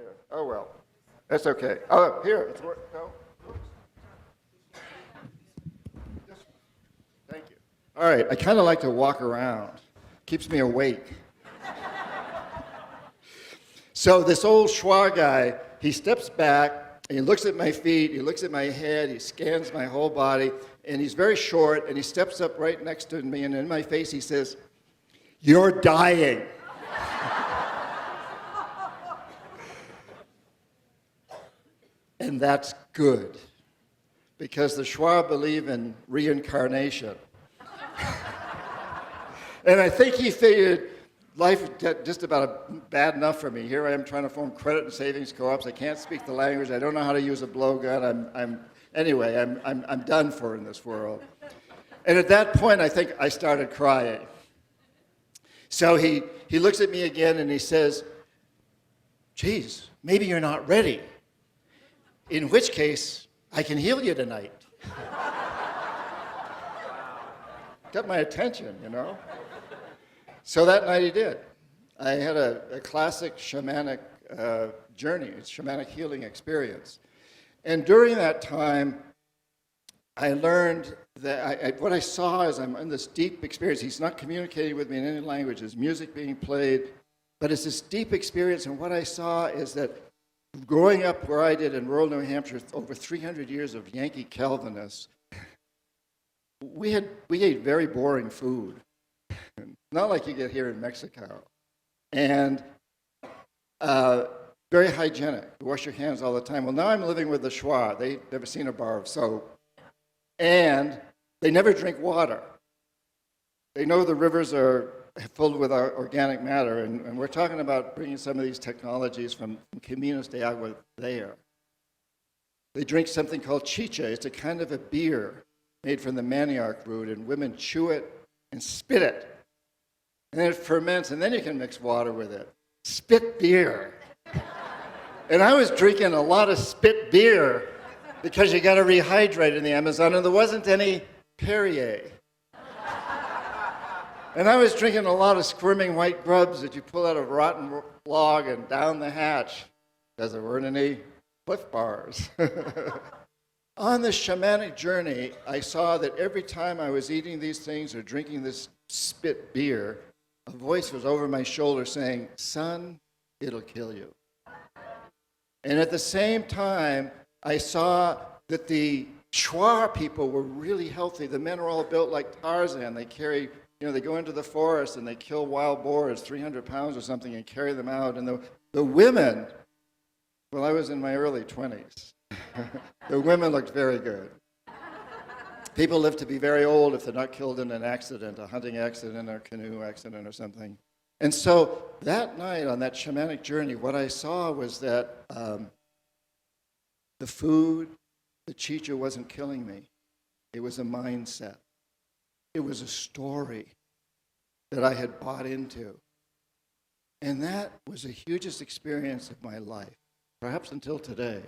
There. Oh, well. That's okay. Oh, here. It's no. Thank you. All right. I kind of like to walk around. Keeps me awake. So this old schwa guy, he steps back, and he looks at my feet, he looks at my head, he scans my whole body, and he's very short, and he steps up right next to me, and in my face he says, "You're dying." And that's good, because the Schwa believe in reincarnation. And I think he figured life is just about bad enough for me. Here I am trying to form credit and savings co-ops. I can't speak the language. I don't know how to use a blowgun. I'm done for in this world. And at that point, I think I started crying. So he looks at me again and he says, "Geez, maybe you're not ready. In which case, I can heal you tonight." Got my attention, you know. So that night he did. I had a classic shamanic journey, a shamanic healing experience. And during that time, I learned that what I saw is I'm in this deep experience. He's not communicating with me in any language. There's music being played, but it's this deep experience. And what I saw is that growing up where I did in rural New Hampshire, over 300 years of Yankee Calvinists, we ate very boring food, not like you get here in Mexico, and very hygienic. You wash your hands all the time. Well, now I'm living with the Schwa. They've never seen a bar of soap, and they never drink water. They know the rivers are filled with our organic matter, and we're talking about bringing some of these technologies from Caminos de Agua there. They drink something called chicha. It's a kind of a beer made from the manioc root, and women chew it and spit it. And then it ferments, and then you can mix water with it. Spit beer. And I was drinking a lot of spit beer because you got to rehydrate in the Amazon, and there wasn't any Perrier. And I was drinking a lot of squirming white grubs that you pull out of a rotten log and down the hatch because there weren't any Cliff Bars. On this shamanic journey, I saw that every time I was eating these things or drinking this spit beer, a voice was over my shoulder saying, "Son, it'll kill you." And at the same time, I saw that the Schwa people were really healthy. The men are all built like Tarzan. They carry, they go into the forest and they kill wild boars, 300 pounds or something, and carry them out. And the women, well, I was in my early 20s. The women looked very good. People live to be very old if they're not killed in an accident, a hunting accident or a canoe accident or something. And so that night on that shamanic journey, what I saw was that the food, the chicha wasn't killing me. It was a mindset. It was a story that I had bought into. And that was the hugest experience of my life, perhaps until today.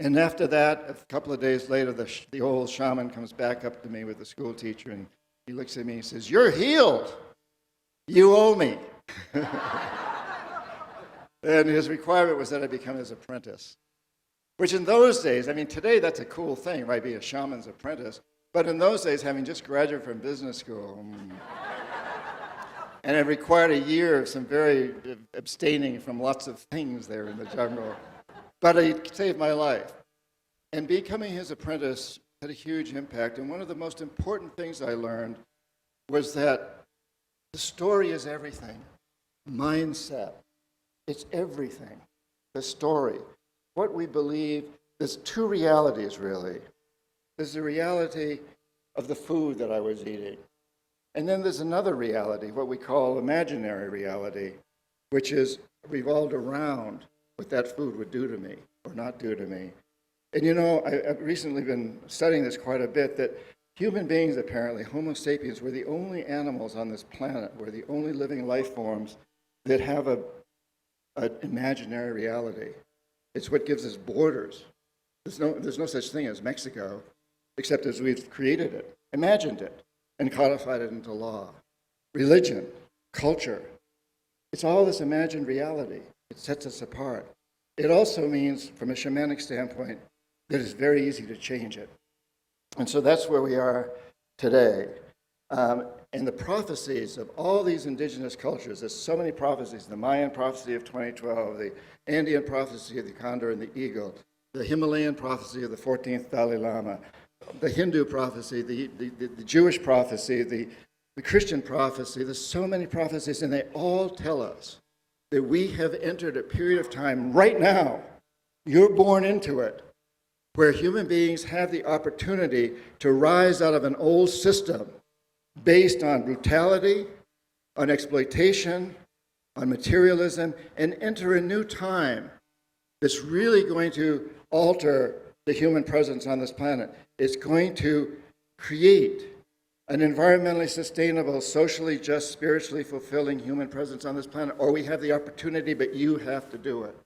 And after that, a couple of days later, the old shaman comes back up to me with the school teacher, and he looks at me and says, "You're healed. You owe me." And his requirement was that I become his apprentice, which in those days, today that's a cool thing, right, be a shaman's apprentice. But in those days, having just graduated from business school, and it required a year of some very abstaining from lots of things there in the jungle. But it saved my life. And becoming his apprentice had a huge impact. And one of the most important things I learned was that the story is everything. Mindset, it's everything. The story. What we believe, there's two realities, really. There's the reality of the food that I was eating. And then there's another reality, what we call imaginary reality, which is revolved around what that food would do to me or not do to me. And I've recently been studying this quite a bit, that human beings, apparently, Homo sapiens, were the only animals on this planet, we're the only living life forms that have an imaginary reality. It's what gives us borders. There's no such thing as Mexico, except as we've created it, imagined it, and codified it into law. Religion, culture, it's all this imagined reality. It sets us apart. It also means, from a shamanic standpoint, that it's very easy to change it. And so that's where we are today. And the prophecies of all these indigenous cultures, there's so many prophecies, the Mayan prophecy of 2012, the Andean prophecy of the condor and the eagle, the Himalayan prophecy of the 14th Dalai Lama, the Hindu prophecy, the Jewish prophecy, the Christian prophecy. There's so many prophecies, and they all tell us that we have entered a period of time right now, you're born into it, where human beings have the opportunity to rise out of an old system based on brutality, on exploitation, on materialism, and enter a new time that's really going to alter the human presence on this planet. It's going to create an environmentally sustainable, socially just, spiritually fulfilling human presence on this planet. Or we have the opportunity, but you have to do it.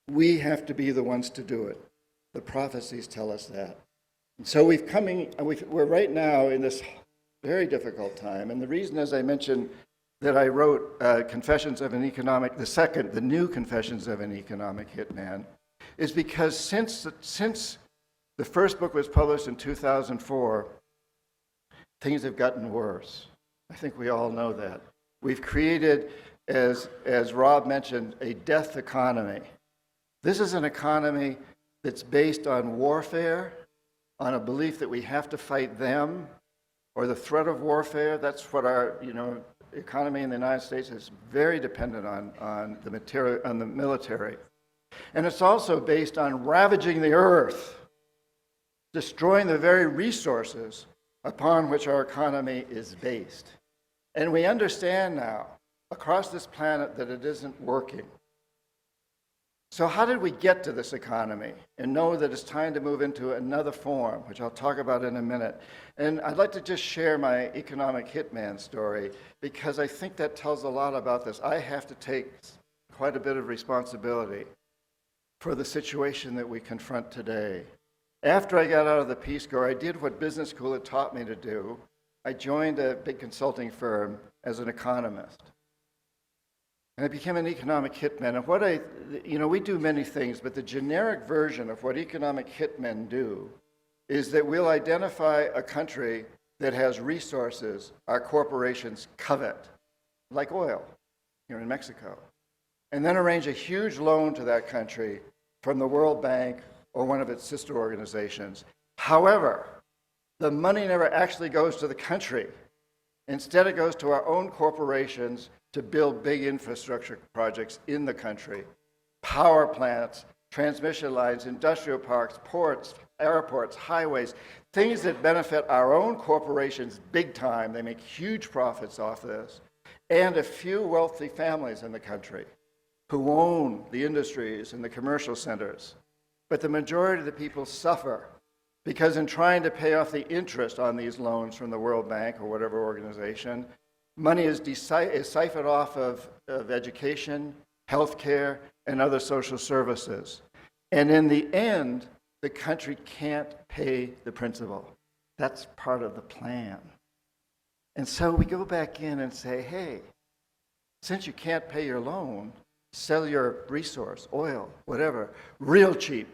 We have to be the ones to do it. The prophecies tell us that. And so we're right now in this very difficult time. And the reason, as I mentioned, that I wrote Confessions of an Economic, the new Confessions of an Economic Hitman, is because since the first book was published in 2004, things have gotten worse. I think we all know that. We've created, as Rob mentioned, a death economy. This is an economy that's based on warfare, on a belief that we have to fight them, or the threat of warfare. That's what our economy in the United States is very dependent on the military. And it's also based on ravaging the earth, destroying the very resources upon which our economy is based. And we understand now, across this planet, that it isn't working. So how did we get to this economy and know that it's time to move into another form, which I'll talk about in a minute? And I'd like to just share my economic hitman story, because I think that tells a lot about this. I have to take quite a bit of responsibility for the situation that we confront today. After I got out of the Peace Corps, I did what business school had taught me to do. I joined a big consulting firm as an economist. And I became an economic hitman. And we do many things, but the generic version of what economic hitmen do is that we'll identify a country that has resources our corporations covet, like oil here in Mexico, and then arrange a huge loan to that country from the World Bank or one of its sister organizations. However, the money never actually goes to the country. Instead, it goes to our own corporations to build big infrastructure projects in the country, power plants, transmission lines, industrial parks, ports, airports, highways, things that benefit our own corporations big time. They make huge profits off this, and a few wealthy families in the country who own the industries and the commercial centers. But the majority of the people suffer because in trying to pay off the interest on these loans from the World Bank or whatever organization, money is siphoned off of education, healthcare, and other social services. And in the end, the country can't pay the principal. That's part of the plan. And so we go back in and say, hey, since you can't pay your loan, sell your resource, oil, whatever, real cheap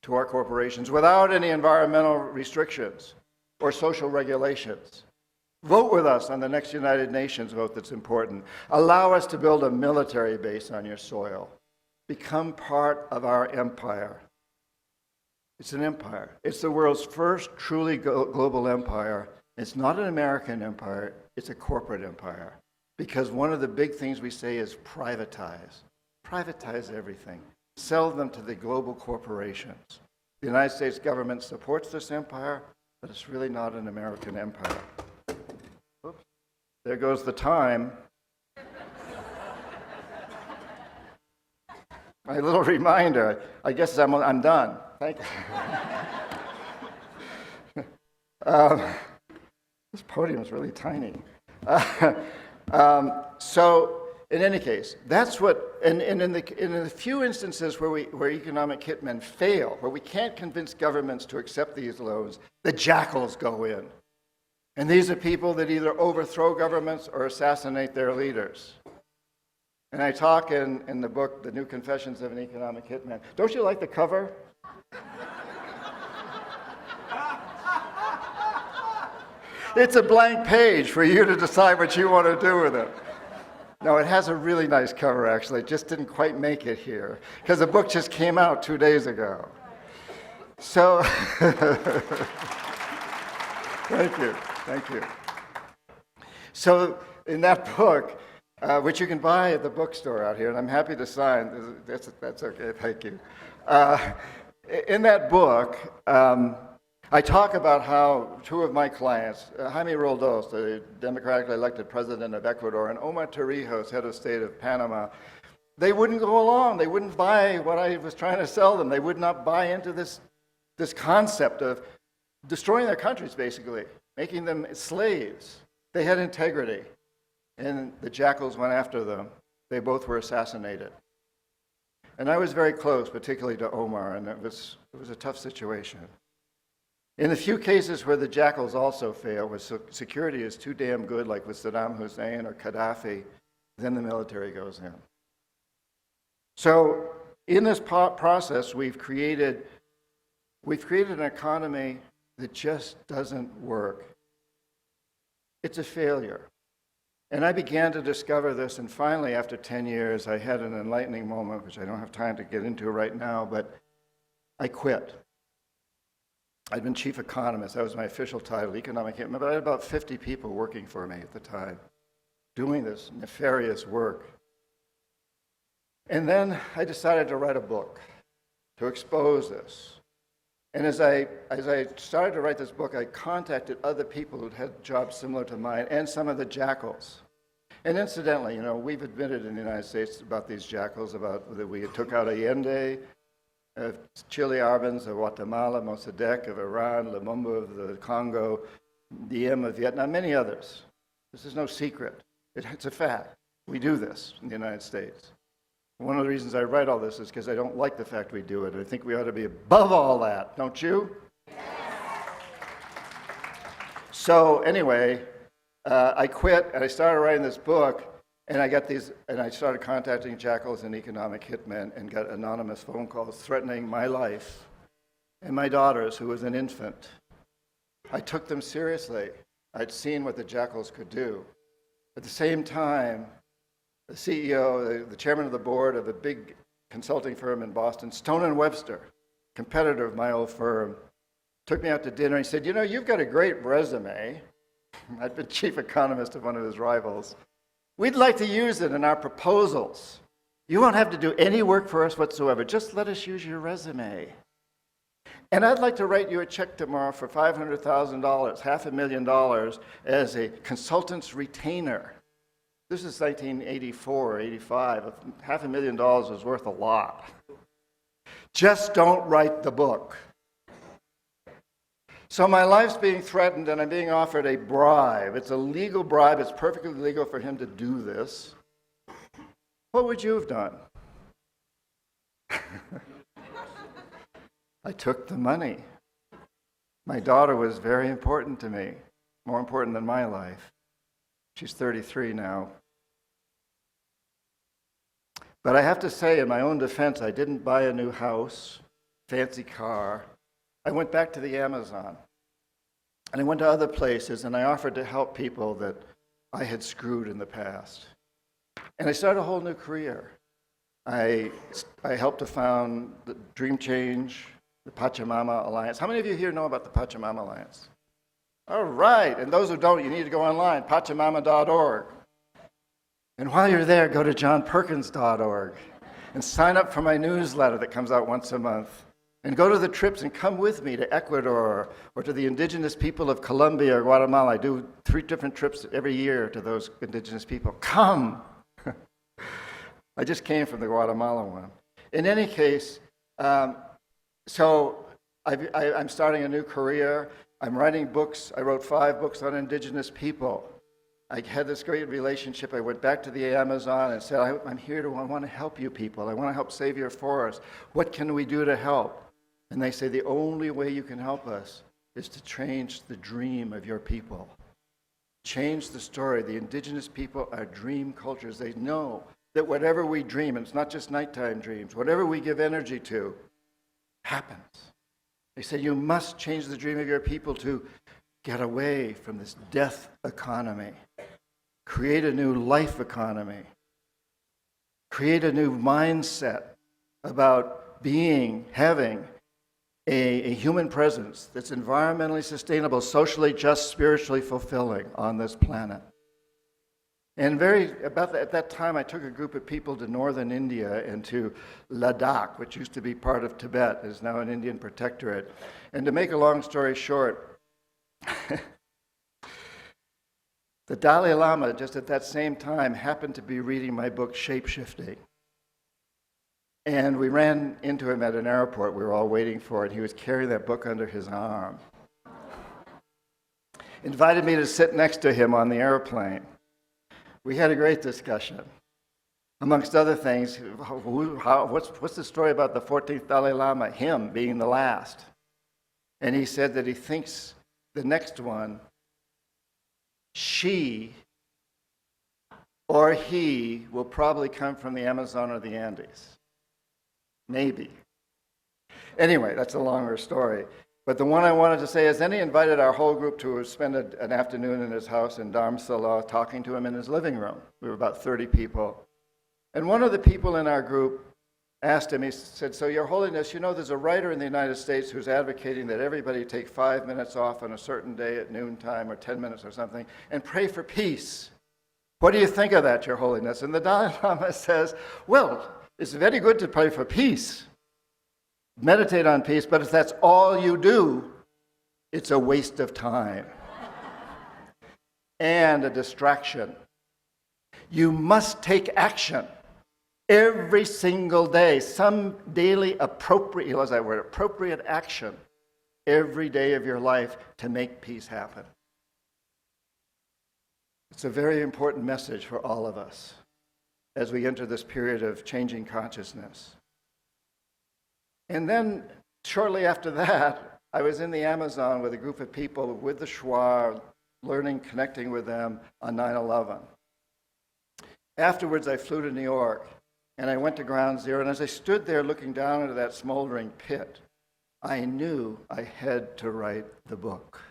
to our corporations without any environmental restrictions or social regulations. Vote with us on the next United Nations vote that's important. Allow us to build a military base on your soil. Become part of our empire. It's an empire. It's the world's first truly global empire. It's not an American empire, it's a corporate empire. Because one of the big things we say is privatize. Privatize everything. Sell them to the global corporations. The United States government supports this empire, but it's really not an American empire. Oops. There goes the time. My little reminder. I guess I'm done. Thank you. This podium is really tiny. So, in any case, that's what, and in the few instances where economic hitmen fail, where we can't convince governments to accept these loans, the jackals go in. And these are people that either overthrow governments or assassinate their leaders. And I talk in the book, The New Confessions of an Economic Hitman. Don't you like the cover? It's a blank page for you to decide what you want to do with it. No, it has a really nice cover, actually. It just didn't quite make it here, because the book just came out 2 days ago. So, thank you. So, in that book, which you can buy at the bookstore out here, and I'm happy to sign, that's okay, thank you. In that book, I talk about how two of my clients, Jaime Roldos, the democratically elected president of Ecuador, and Omar Torrijos, head of state of Panama, they wouldn't go along. They wouldn't buy what I was trying to sell them. They would not buy into this concept of destroying their countries, basically, making them slaves. They had integrity, and the jackals went after them. They both were assassinated. And I was very close, particularly to Omar, and it was a tough situation. In the few cases where the jackals also fail, where security is too damn good, like with Saddam Hussein or Gaddafi, then the military goes in. So in this process, we've created an economy that just doesn't work. It's a failure. And I began to discover this, and finally, after 10 years, I had an enlightening moment, which I don't have time to get into right now, but I quit. I'd been chief economist. That was my official title, economic hitman, but I had about 50 people working for me at the time, doing this nefarious work. And then I decided to write a book to expose this. And as I started to write this book, I contacted other people who'd had jobs similar to mine and some of the jackals. And incidentally, we've admitted in the United States about these jackals, about that we took out Allende, of Chile Arbenz of Guatemala, Mossadegh of Iran, Lumumba of the Congo, Diem of Vietnam, many others. This is no secret. It's a fact. We do this in the United States. One of the reasons I write all this is because I don't like the fact we do it. I think we ought to be above all that, don't you? Yes. So anyway, I quit and I started writing this book, and I started contacting jackals and economic hitmen and got anonymous phone calls threatening my life and my daughter's, who was an infant. I took them seriously. I'd seen what the jackals could do. At the same time, the CEO, the chairman of the board of a big consulting firm in Boston, Stone & Webster, competitor of my old firm, took me out to dinner and he said, you've got a great resume. I'd been chief economist of one of his rivals. We'd like to use it in our proposals. You won't have to do any work for us whatsoever. Just let us use your resume. And I'd like to write you a check tomorrow for $500,000, $500,000 as a consultant's retainer. This is 1984 or 85. $500,000 was worth a lot. Just don't write the book. So my life's being threatened and I'm being offered a bribe. It's a legal bribe. It's perfectly legal for him to do this. What would you have done? I took the money. My daughter was very important to me, more important than my life. She's 33 now. But I have to say, in my own defense, I didn't buy a new house, fancy car. I went back to the Amazon. And I went to other places, and I offered to help people that I had screwed in the past. And I started a whole new career. I helped to found the Dream Change, the Pachamama Alliance. How many of you here know about the Pachamama Alliance? All right, and those who don't, you need to go online, pachamama.org. And while you're there, go to johnperkins.org and sign up for my newsletter that comes out once a month. And go to the trips and come with me to Ecuador or to the indigenous people of Colombia or Guatemala. I do 3 different trips every year to those indigenous people. Come! I just came from the Guatemala one. In any case, so I'm starting a new career. I'm writing books. I wrote 5 books on indigenous people. I had this great relationship. I went back to the Amazon and said, I'm here I want to help you people. I want to help save your forest. What can we do to help? And they say, the only way you can help us is to change the dream of your people. Change the story. The indigenous people are dream cultures. They know that whatever we dream, and it's not just nighttime dreams, whatever we give energy to, happens. They say you must change the dream of your people to get away from this death economy, create a new life economy, create a new mindset about having a human presence that's environmentally sustainable, socially just, spiritually fulfilling on this planet. And at that time, I took a group of people to northern India and to Ladakh, which used to be part of Tibet, is now an Indian protectorate. And to make a long story short, the Dalai Lama, just at that same time, happened to be reading my book, Shapeshifting. And we ran into him at an airport. We were all waiting for it. He was carrying that book under his arm. Invited me to sit next to him on the airplane. We had a great discussion. Amongst other things, what's the story about the 14th Dalai Lama, him being the last? And he said that he thinks the next one, she or he, will probably come from the Amazon or the Andes. Maybe. Anyway, that's a longer story. But the one I wanted to say is then he invited our whole group to spend an afternoon in his house in Dharamsala, talking to him in his living room. We were about 30 people. And one of the people in our group asked him, he said, "So, Your Holiness, you know there's a writer in the United States who's advocating that everybody take 5 minutes off on a certain day at noontime or 10 minutes or something and pray for peace. What do you think of that, Your Holiness?" And the Dalai Lama says, "Well, it's very good to pray for peace. Meditate on peace, but if that's all you do, it's a waste of time and a distraction. You must take action every single day, some daily appropriate action every day of your life to make peace happen." It's a very important message for all of us as we enter this period of changing consciousness. And then, shortly after that, I was in the Amazon with a group of people with the Shuar, learning, connecting with them on 9/11. Afterwards, I flew to New York, and I went to Ground Zero, and as I stood there looking down into that smoldering pit, I knew I had to write the book.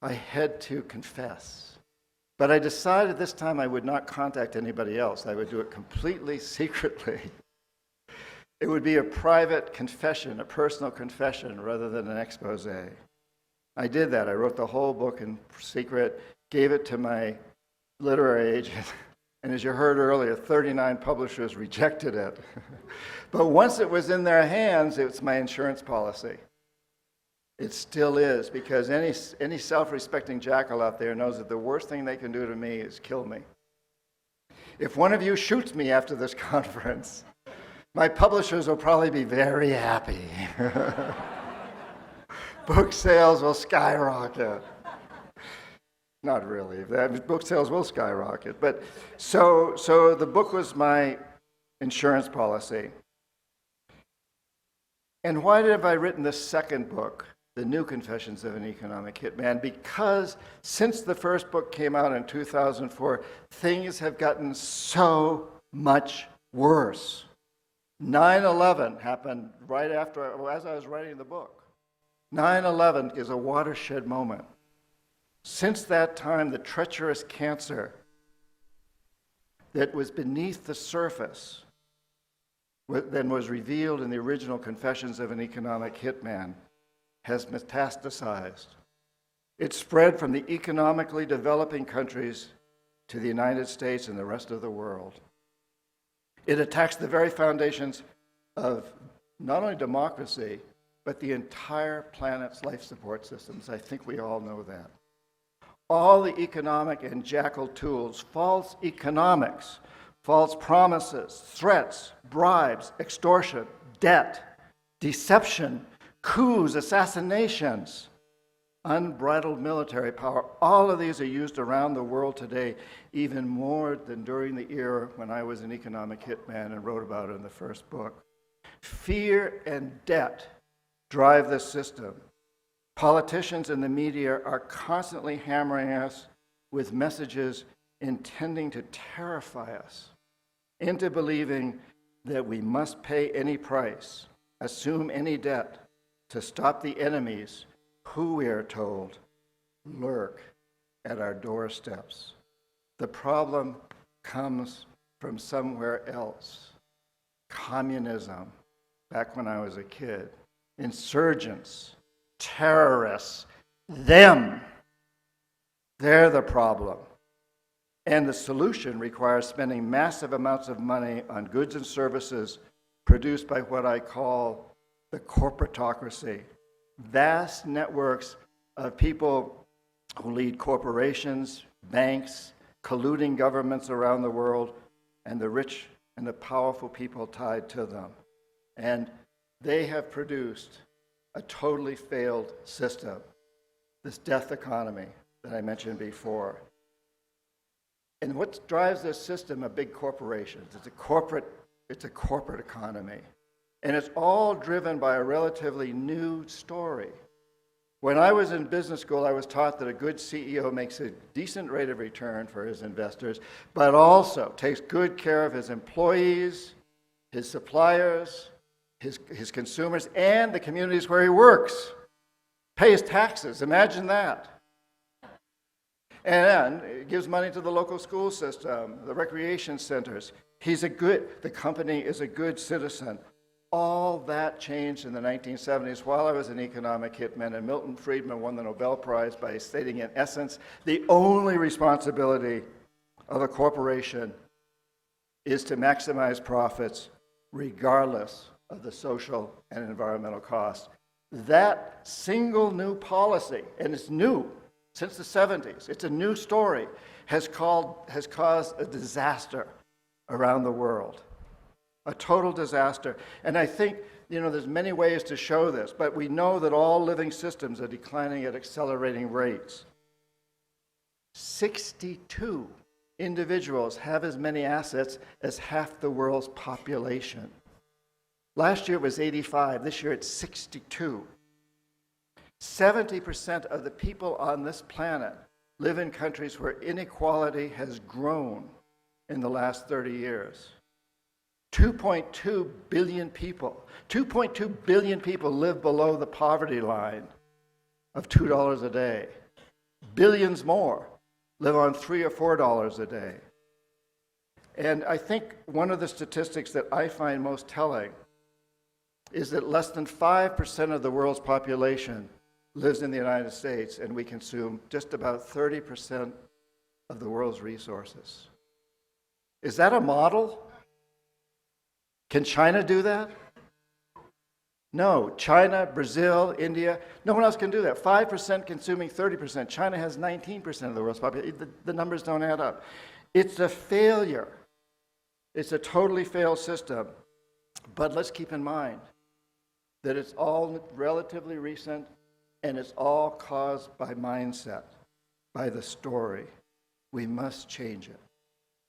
I had to confess. But I decided this time I would not contact anybody else. I would do it completely secretly. It would be a private confession, a personal confession, rather than an expose. I did that. I wrote the whole book in secret, gave it to my literary agent, and as you heard earlier, 39 publishers rejected it. But once it was in their hands, it's my insurance policy. It still is, because any self-respecting jackal out there knows that the worst thing they can do to me is kill me. If one of you shoots me after this conference, my publishers will probably be very happy. Book sales will skyrocket. Not really. Book sales will skyrocket. But so the book was my insurance policy. And why have I written this second book, The New Confessions of an Economic Hitman? Because since the first book came out in 2004, things have gotten so much worse. 9/11 happened right after, as I was writing the book. 9/11 is a watershed moment. Since that time, the treacherous cancer that was beneath the surface, then was revealed in the original Confessions of an Economic Hitman, has metastasized. It spread from the economically developing countries to the United States and the rest of the world. It attacks the very foundations of not only democracy, but the entire planet's life support systems. I think we all know that. All the economic and jackal tools, false economics, false promises, threats, bribes, extortion, debt, deception, coups, assassinations, unbridled military power, all of these are used around the world today, even more than during the era when I was an economic hitman and wrote about it in the first book. Fear and debt drive this system. Politicians and the media are constantly hammering us with messages intending to terrify us into believing that we must pay any price, assume any debt to stop the enemies who, we are told, lurk at our doorsteps. The problem comes from somewhere else. Communism, back when I was a kid, insurgents, terrorists, them. They're the problem. And the solution requires spending massive amounts of money on goods and services produced by what I call the corporatocracy. Vast networks of people who lead corporations, banks, colluding governments around the world, and the rich and the powerful people tied to them. And they have produced a totally failed system, this death economy that I mentioned before. And what drives this system are big corporations. It's a corporate economy. And it's all driven by a relatively new story. When I was in business school, I was taught that a good CEO makes a decent rate of return for his investors, but also takes good care of his employees, his suppliers, his consumers, and the communities where he works. Pays taxes, imagine that. And it gives money to the local school system, the recreation centers. The company is a good citizen. All that changed in the 1970s while I was an economic hitman, and Milton Friedman won the Nobel Prize by stating, in essence, the only responsibility of a corporation is to maximize profits regardless of the social and environmental costs. That single new policy, and it's new since the 70s, it's a new story, has caused a disaster around the world. A total disaster. And I think, there's many ways to show this, but we know that all living systems are declining at accelerating rates. 62 individuals have as many assets as half the world's population. Last year it was 85, this year it's 62. 70% of the people on this planet live in countries where inequality has grown in the last 30 years. 2.2 billion people live below the poverty line of $2 a day. Billions more live on $3 or $4 a day. And I think one of the statistics that I find most telling is that less than 5% of the world's population lives in the United States, and we consume just about 30% of the world's resources. Is that a model? Can China do that? No. China, Brazil, India, no one else can do that. 5% consuming 30%. China has 19% of the world's population. The numbers don't add up. It's a failure. It's a totally failed system. But let's keep in mind that it's all relatively recent, and it's all caused by mindset, by the story. We must change it.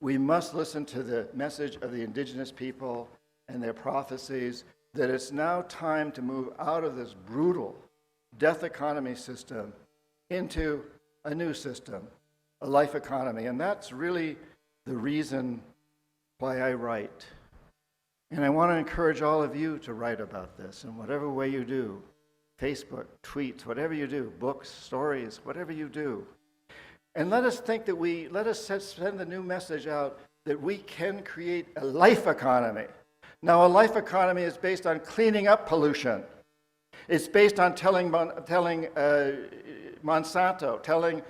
We must listen to the message of the Indigenous people and their prophecies that it's now time to move out of this brutal death economy system into a new system, a life economy. And that's really the reason why I write. And I want to encourage all of you to write about this in whatever way you do. Facebook, tweets, whatever you do, books, stories, whatever you do. And let us send the new message out that we can create a life economy. Now, a life economy is based on cleaning up pollution. It's based on telling Monsanto, telling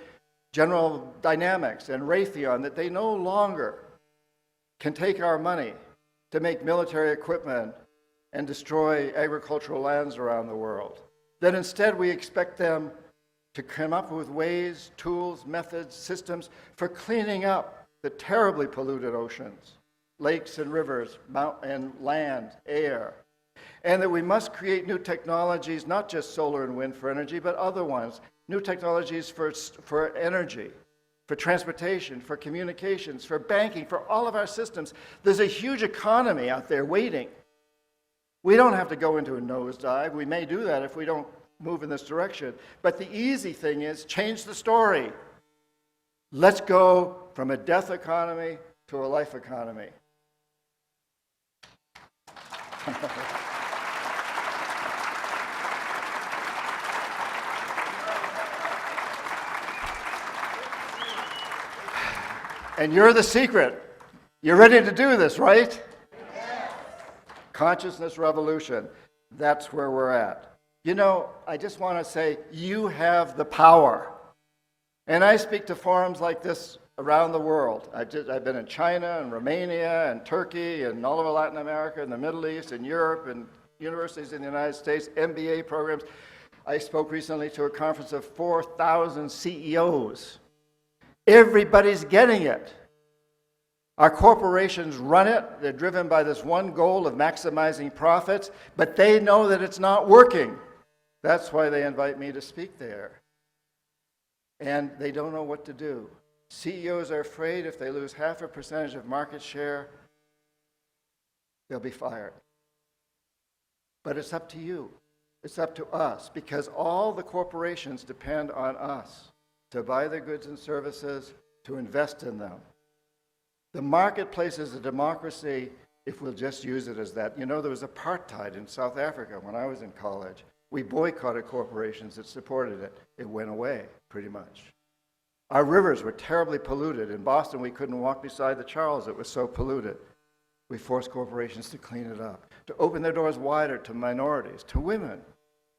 General Dynamics and Raytheon that they no longer can take our money to make military equipment and destroy agricultural lands around the world. That instead we expect them to come up with ways, tools, methods, systems for cleaning up the terribly polluted oceans, lakes and rivers, and land, air. And that we must create new technologies, not just solar and wind for energy, but other ones. New technologies for energy, for transportation, for communications, for banking, for all of our systems. There's a huge economy out there waiting. We don't have to go into a nosedive. We may do that if we don't move in this direction. But the easy thing is change the story. Let's go from a death economy to a life economy. And you're the secret. You're ready to do this, right? Yes. Consciousness revolution. That's where we're at. You know, I just want to say, you have the power. And I speak to forums like this around the world. I've been in China and Romania and Turkey and all over Latin America and the Middle East and Europe and universities in the United States, MBA programs. I spoke recently to a conference of 4,000 CEOs. Everybody's getting it. Our corporations run it. They're driven by this one goal of maximizing profits, but they know that it's not working. That's why they invite me to speak there. And they don't know what to do. CEOs are afraid if they lose 0.5% of market share, they'll be fired. But it's up to you. It's up to us, because all the corporations depend on us to buy their goods and services, to invest in them. The marketplace is a democracy if we'll just use it as that. You know, there was apartheid in South Africa when I was in college. We boycotted corporations that supported it. It went away, pretty much. Our rivers were terribly polluted. In Boston, we couldn't walk beside the Charles. It was so polluted. We forced corporations to clean it up, to open their doors wider to minorities, to women.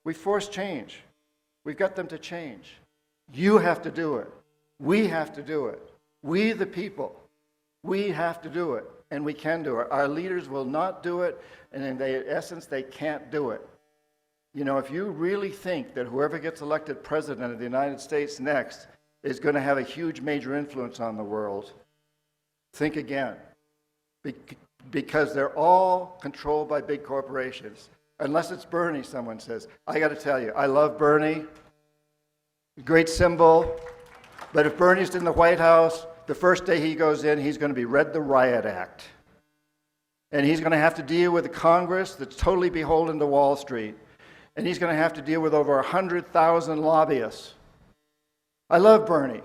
We forced change. We've got them to change. You have to do it. We have to do it. We, the people, we have to do it, and we can do it. Our leaders will not do it, and in essence, they can't do it. You know, if you really think that whoever gets elected president of the United States next is going to have a huge major influence on the world, think again. Because they're all controlled by big corporations. Unless it's Bernie, someone says. I got to tell you, I love Bernie. Great symbol. But if Bernie's in the White House, the first day he goes in, he's going to be read the Riot Act. And he's going to have to deal with a Congress that's totally beholden to Wall Street. And he's going to have to deal with over 100,000 lobbyists. I love Bernie.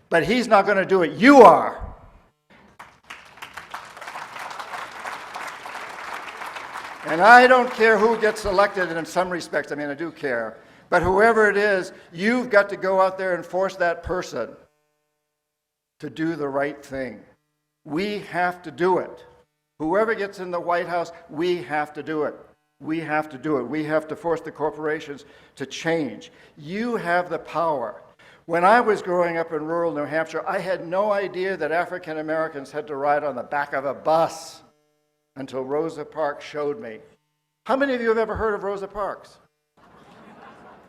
But he's not going to do it. You are. And I don't care who gets elected, and in some respects, I mean, I do care. But whoever it is, you've got to go out there and force that person to do the right thing. We have to do it. Whoever gets in the White House, we have to do it. We have to do it. We have to force the corporations to change. You have the power. When I was growing up in rural New Hampshire, I had no idea that African Americans had to ride on the back of a bus until Rosa Parks showed me. How many of you have ever heard of Rosa Parks?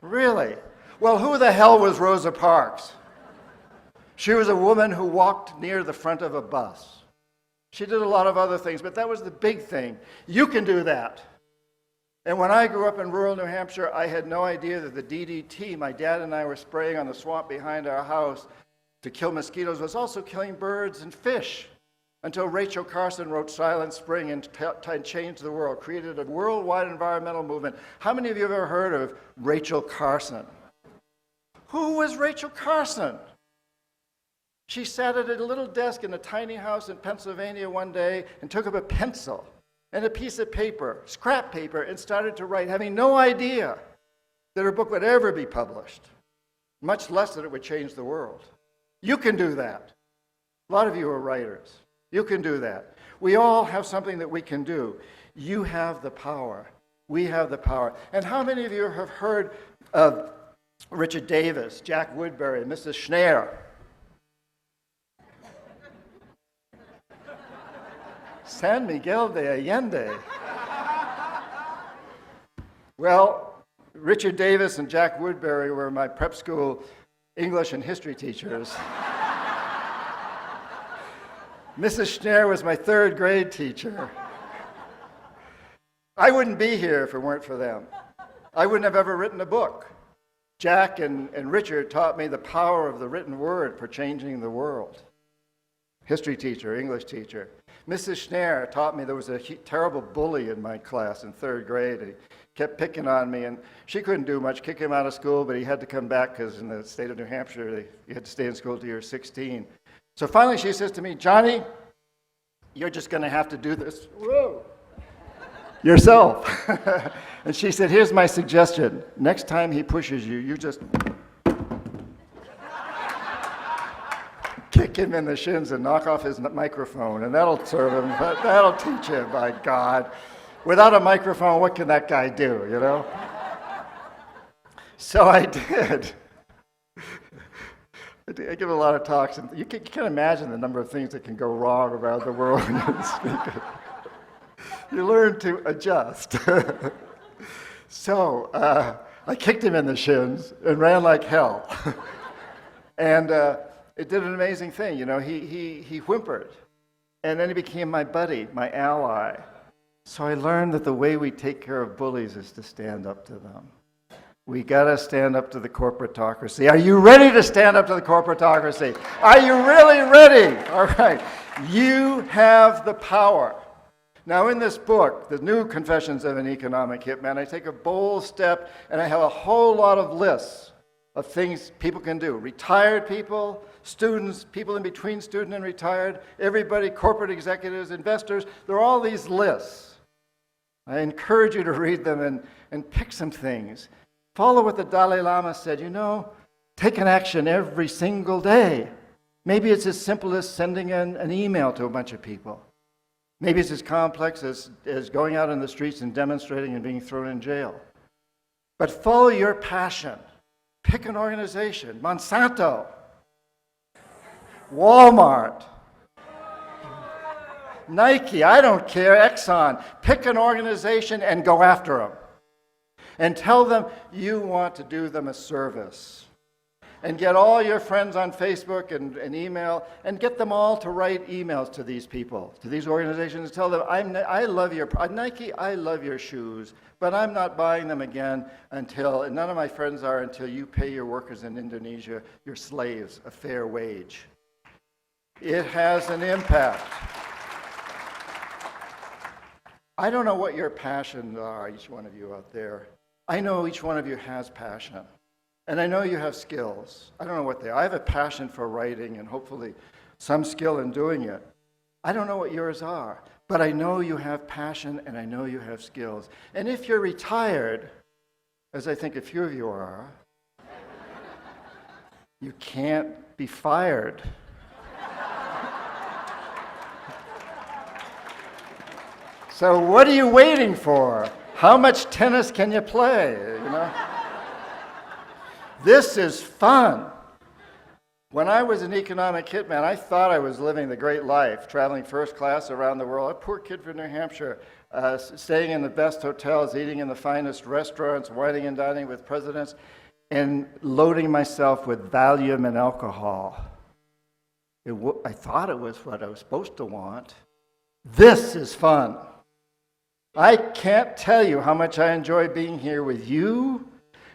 Really? Well, who the hell was Rosa Parks? She was a woman who walked near the front of a bus. She did a lot of other things, but that was the big thing. You can do that. And when I grew up in rural New Hampshire, I had no idea that the DDT my dad and I were spraying on the swamp behind our house to kill mosquitoes was also killing birds and fish. Until Rachel Carson wrote Silent Spring and changed the world, created a worldwide environmental movement. How many of you have ever heard of Rachel Carson? Who was Rachel Carson? She sat at a little desk in a tiny house in Pennsylvania one day and took up a pencil and a piece of paper, scrap paper, and started to write, having no idea that her book would ever be published, much less that it would change the world. You can do that. A lot of you are writers. You can do that. We all have something that we can do. You have the power. We have the power. And how many of you have heard of Richard Davis, Jack Woodbury, Mrs. Schneer? San Miguel de Allende. Well, Richard Davis and Jack Woodbury were my prep school English and history teachers. Mrs. Schneer was my third grade teacher. I wouldn't be here if it weren't for them. I wouldn't have ever written a book. Jack and Richard taught me the power of the written word for changing the world. History teacher, English teacher. Mrs. Schneer taught me there was a terrible bully in my class in third grade. He kept picking on me, and she couldn't do much, kick him out of school, but he had to come back because in the state of New Hampshire, you had to stay in school till you were 16. So finally she says to me, Johnny, you're just going to have to do this. Whoa. yourself. And she said, here's my suggestion. Next time he pushes you, you just kick him in the shins and knock off his microphone, and that'll serve him. That'll teach him, by God. Without a microphone, what can that guy do, you know? So I did. I give a lot of talks, and you can imagine the number of things that can go wrong around the world when you're speaking. You learn to adjust. So I kicked him in the shins and ran like hell. And it did an amazing thing. You know, he whimpered. And then he became my buddy, my ally. So I learned that the way we take care of bullies is to stand up to them. We got to stand up to the corporatocracy. Are you ready to stand up to the corporatocracy? Are you really ready? All right. You have the power. Now, in this book, The New Confessions of an Economic Hitman, I take a bold step, and I have a whole lot of lists of things people can do. Retired people, students, people in between student and retired, everybody, corporate executives, investors. There are all these lists. I encourage you to read them and pick some things. Follow what the Dalai Lama said. You know, take an action every single day. Maybe it's as simple as sending an email to a bunch of people. Maybe it's as complex as going out in the streets and demonstrating and being thrown in jail. But follow your passion. Pick an organization. Monsanto, Walmart, Nike, I don't care, Exxon. Pick an organization and go after them. And tell them you want to do them a service. And get all your friends on Facebook and email, and get them all to write emails to these people, to these organizations. Tell them, I love your, Nike, I love your shoes, but I'm not buying them again until, and none of my friends are, until you pay your workers in Indonesia, your slaves, a fair wage. It has an impact. I don't know what your passions are, each one of you out there. I know each one of you has passion. And I know you have skills. I don't know what they are. I have a passion for writing and hopefully some skill in doing it. I don't know what yours are, but I know you have passion and I know you have skills. And if you're retired, as I think a few of you are, you can't be fired. So what are you waiting for? How much tennis can you play, you know? This is fun. When I was an economic hitman, I thought I was living the great life, traveling first class around the world. A poor kid from New Hampshire, staying in the best hotels, eating in the finest restaurants, whining and dining with presidents, and loading myself with Valium and alcohol. I thought it was what I was supposed to want. This is fun. I can't tell you how much I enjoy being here with you.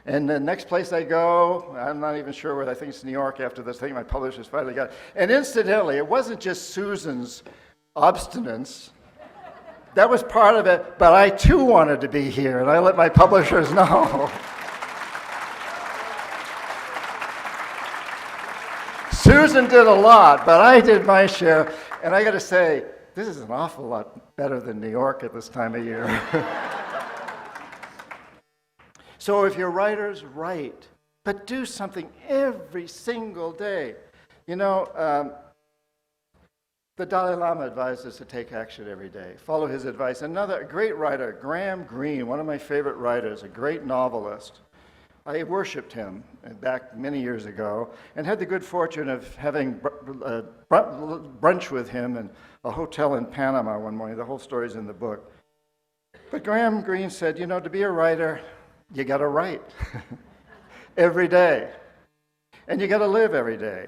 And the next place I go, I'm not even sure where, I think it's New York after this thing my publishers finally got. And incidentally, it wasn't just Susan's obstinance. That was part of it, but I too wanted to be here, and I let my publishers know. Susan did a lot, but I did my share. And I got to say, this is an awful lot better than New York at this time of year. So if you're writers, write, but do something every single day. You know, the Dalai Lama advised us to take action every day. Follow his advice. Another great writer, Graham Greene, one of my favorite writers, a great novelist. I worshipped him back many years ago and had the good fortune of having brunch with him in a hotel in Panama one morning. The whole story's in the book. But Graham Greene said, you know, to be a writer, you got to write every day. And you got to live every day.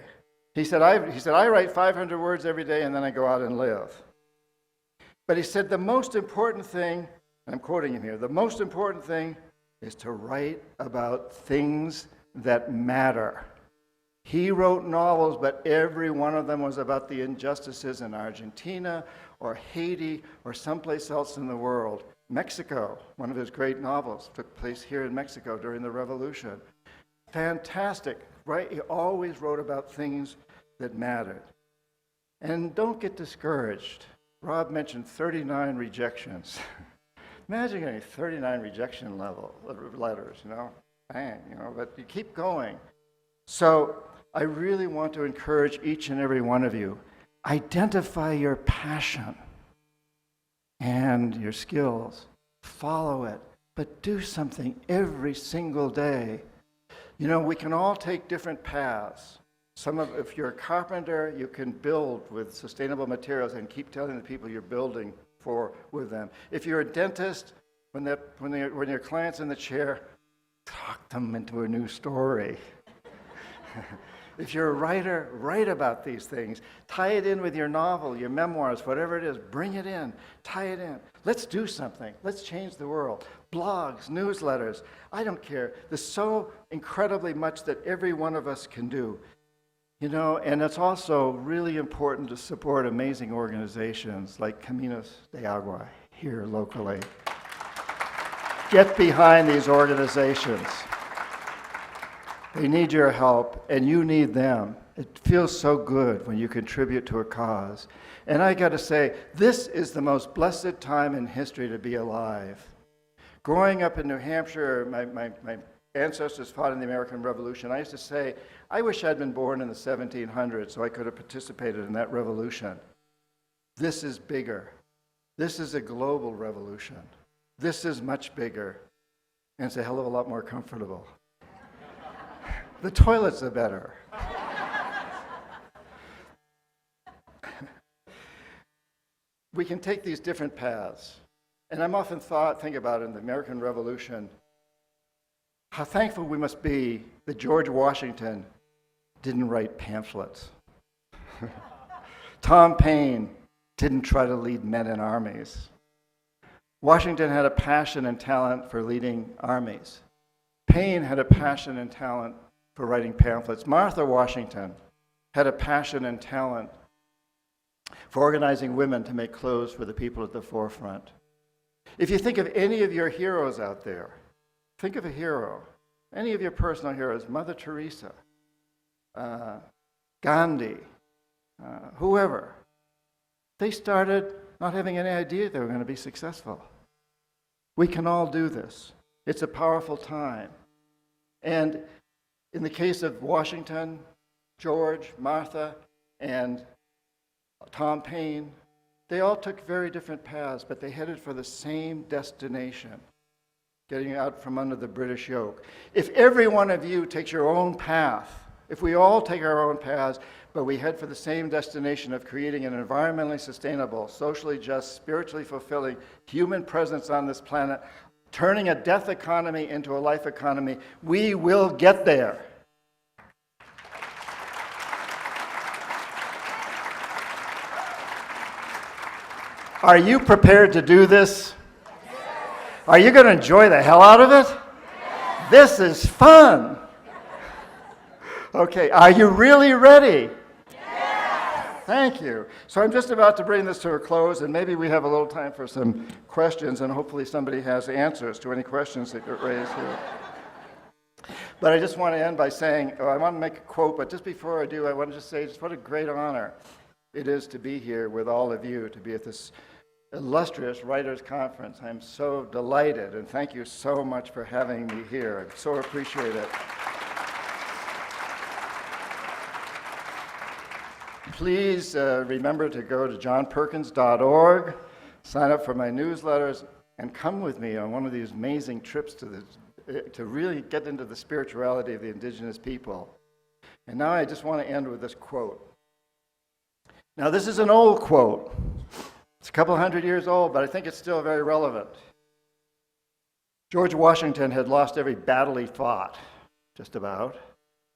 He said, I write 500 words every day and then I go out and live. But he said the most important thing, and I'm quoting him here, the most important thing is to write about things that matter. He wrote novels, but every one of them was about the injustices in Argentina or Haiti or someplace else in the world. Mexico, one of his great novels, took place here in Mexico during the Revolution. Fantastic, right? He always wrote about things that mattered. And don't get discouraged. Rob mentioned 39 rejections. Imagine getting 39 rejection letters, bang, but you keep going. So I really want to encourage each and every one of you, identify your passion and your skills, follow it, but do something every single day. We can all take different paths. If you're a carpenter, you can build with sustainable materials and keep telling the people you're building with them. If you're a dentist, when your client's in the chair, talk them into a new story. If you're a writer, write about these things. Tie it in with your novel, your memoirs, whatever it is. Bring it in. Tie it in. Let's do something. Let's change the world. Blogs, newsletters, I don't care. There's so incredibly much that every one of us can do. And it's also really important to support amazing organizations like Caminos de Agua here locally. Get behind these organizations. They need your help, and you need them. It feels so good when you contribute to a cause. And I got to say, this is the most blessed time in history to be alive. Growing up in New Hampshire, my ancestors fought in the American Revolution. I used to say, I wish I'd been born in the 1700s so I could have participated in that revolution. This is bigger. This is a global revolution. This is much bigger, and it's a hell of a lot more comfortable. The toilets are better. We can take these different paths. And I'm often think about in the American Revolution, how thankful we must be that George Washington didn't write pamphlets. Tom Paine didn't try to lead men in armies. Washington had a passion and talent for leading armies. Paine had a passion and talent for writing pamphlets. Martha Washington had a passion and talent for organizing women to make clothes for the people at the forefront. If you think of any of your heroes out there, think of a hero, any of your personal heroes, Mother Teresa, Gandhi, whoever. They started not having any idea they were going to be successful. We can all do this. It's a powerful time. And in the case of Washington, George, Martha, and Tom Paine, they all took very different paths, but they headed for the same destination, getting out from under the British yoke. If every one of you takes your own path, if we all take our own paths, but we head for the same destination of creating an environmentally sustainable, socially just, spiritually fulfilling human presence on this planet, turning a death economy into a life economy, we will get there. Are you prepared to do this? Yes. Are you going to enjoy the hell out of it? Yes. This is fun. Okay, are you really ready? Yes. Thank you. So I'm just about to bring this to a close, and maybe we have a little time for some questions, and hopefully somebody has answers to any questions that get raised here. But I just want to end by saying, I want to make a quote, but just before I do, I want to just say just what a great honor it is to be here with all of you, to be at this illustrious Writers Conference. I'm so delighted, and thank you so much for having me here. I so appreciate it. Please remember to go to johnperkins.org, sign up for my newsletters, and come with me on one of these amazing trips to really get into the spirituality of the Indigenous people. And now I just want to end with this quote. Now, this is an old quote. It's a couple hundred years old, but I think it's still very relevant. George Washington had lost every battle he fought, just about.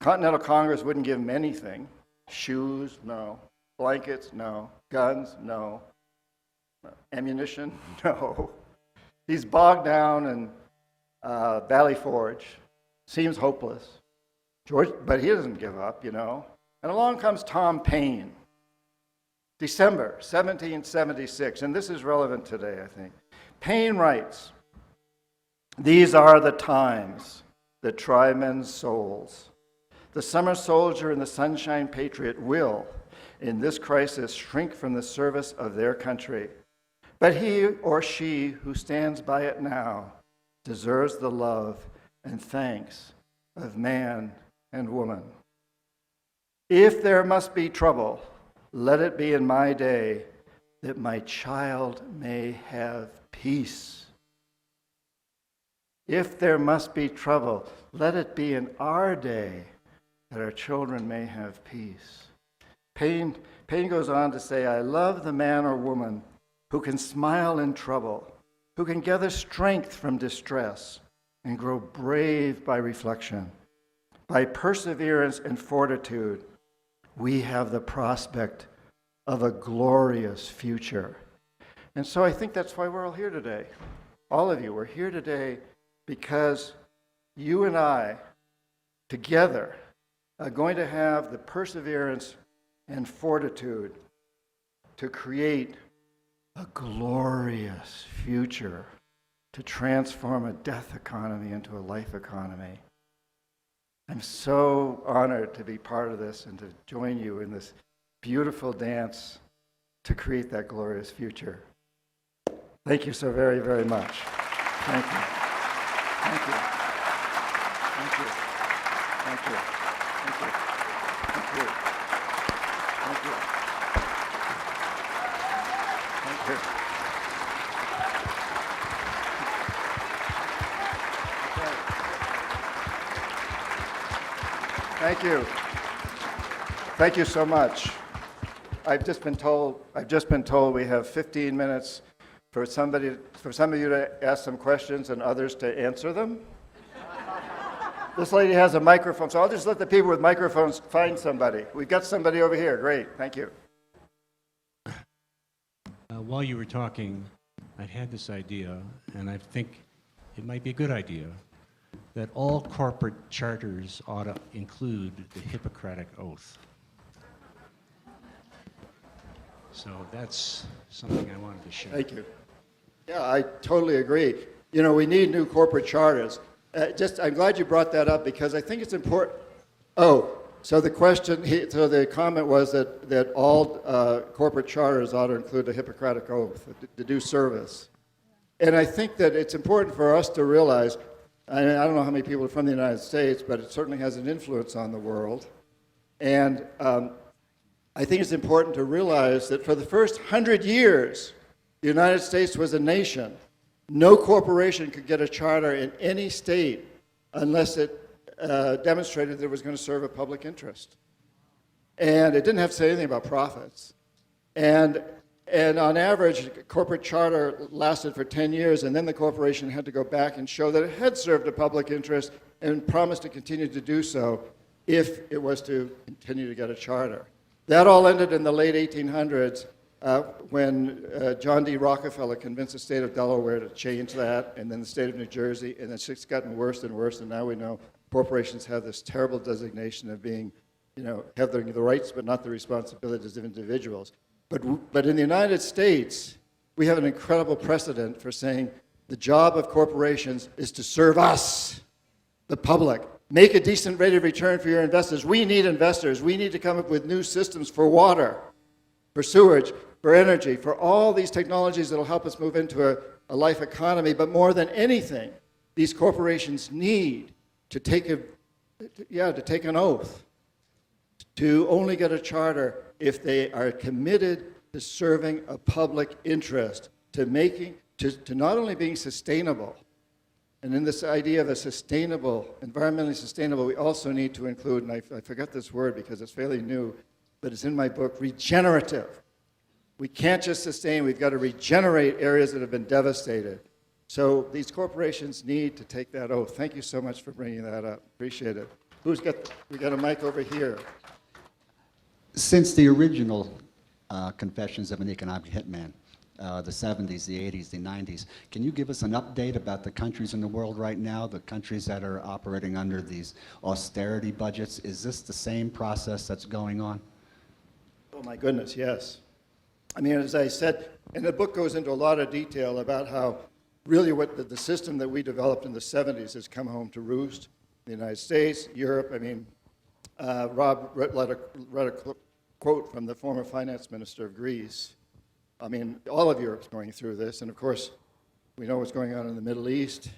Continental Congress wouldn't give him anything. Shoes, no. Blankets, no. Guns, no. Ammunition, no. He's bogged down in Valley Forge. Seems hopeless. But he doesn't give up, And along comes Tom Paine. December 1776, and this is relevant today, I think. Paine writes, "These are the times that try men's souls. The summer soldier and the sunshine patriot will, in this crisis, shrink from the service of their country. But he or she who stands by it now deserves the love and thanks of man and woman. If there must be trouble, let it be in my day, that my child may have peace. If there must be trouble, let it be in our day, that our children may have peace. Paine goes on to say, I love the man or woman who can smile in trouble, who can gather strength from distress and grow brave by reflection. By perseverance and fortitude, we have the prospect of a glorious future. And so I think that's why we're all here today. All of you, we're here today because you and I, together, are going to have the perseverance and fortitude to create a glorious future, to transform a death economy into a life economy. I'm so honored to be part of this and to join you in this beautiful dance to create that glorious future. Thank you so very, very much. Thank you. Thank you. Thank you. Thank you. Thank you. Thank you. Thank you. Thank you. Thank you. Thank you so much. I've just been told we have 15 minutes for some of you to ask some questions and others to answer them. This lady has a microphone, so I'll just let the people with microphones find somebody. We've got somebody over here. Great. Thank you. While you were talking, I've had this idea, and I think it might be a good idea, that all corporate charters ought to include the Hippocratic Oath. So that's something I wanted to share. Thank you. Yeah, I totally agree. You know, we need new corporate charters. I'm glad you brought that up because I think it's important. Oh, so the comment was that all corporate charters ought to include the Hippocratic Oath to do service. And I think that it's important for us to realize, I don't know how many people are from the United States, but it certainly has an influence on the world. And I think it's important to realize that for the first 100 years, the United States was a nation. No corporation could get a charter in any state unless it demonstrated that it was going to serve a public interest. And it didn't have to say anything about profits. And on average, a corporate charter lasted for 10 years, and then the corporation had to go back and show that it had served a public interest and promised to continue to do so if it was to continue to get a charter. That all ended in the late 1800s when John D. Rockefeller convinced the state of Delaware to change that, and then the state of New Jersey, and it's gotten worse and worse, and now we know corporations have this terrible designation of being, have the rights but not the responsibilities of individuals. But in the United States, we have an incredible precedent for saying the job of corporations is to serve us, the public. Make a decent rate of return for your investors. We need investors. We need to come up with new systems for water, for sewage, for energy, for all these technologies that will help us move into a life economy. But more than anything, these corporations need to take an oath to only get a charter if they are committed to serving a public interest, to not only being sustainable. And in this idea of a sustainable, environmentally sustainable, we also need to include, and I forgot this word because it's fairly new, but it's in my book, regenerative. We can't just sustain, we've got to regenerate areas that have been devastated. So these corporations need to take that oath. Thank you so much for bringing that up. Appreciate it. We got a mic over here. Since the original Confessions of an Economic Hitman, the 70s, the 80s, the 90s, can you give us an update about the countries in the world right now, the countries that are operating under these austerity budgets? Is this the same process that's going on? Oh my goodness, yes. I mean, as I said, and the book goes into a lot of detail about how really what the system that we developed in the 70s has come home to roost. The United States, Europe, I mean, Rob read a quote from the former finance minister of Greece, I mean, all of Europe's going through this, and of course, we know what's going on in the Middle East,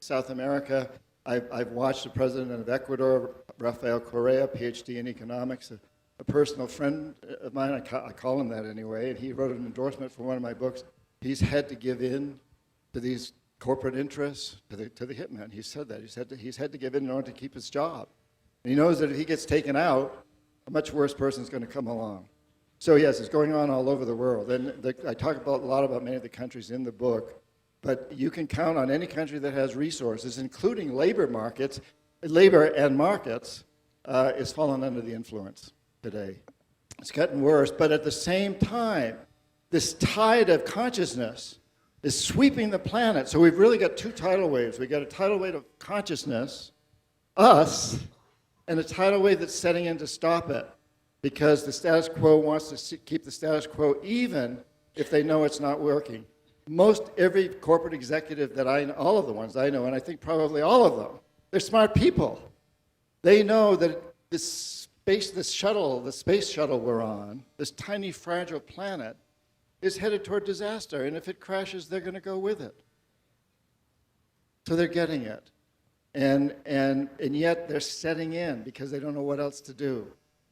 South America. I've watched the president of Ecuador, Rafael Correa, PhD in economics, a personal friend of mine, I call him that anyway, and he wrote an endorsement for one of my books. He's had to give in to these corporate interests, to the hitman. He said that. He's had to give in order to keep his job. And he knows that if he gets taken out, a much worse person's going to come along. So yes, it's going on all over the world. And I talk a lot about many of the countries in the book, but you can count on any country that has resources, including labor and markets, is falling under the influence today. It's gotten worse, but at the same time, this tide of consciousness is sweeping the planet. So we've really got two tidal waves. We've got a tidal wave of consciousness, us, and a tidal wave that's setting in to stop it, because the status quo wants to keep the status quo even if they know it's not working. Every corporate executive that I know, all of the ones I know, and I think probably all of them, they're smart people. They know that the space shuttle we're on, this tiny, fragile planet, is headed toward disaster, and if it crashes, they're going to go with it. So they're getting it. And yet they're setting in because they don't know what else to do.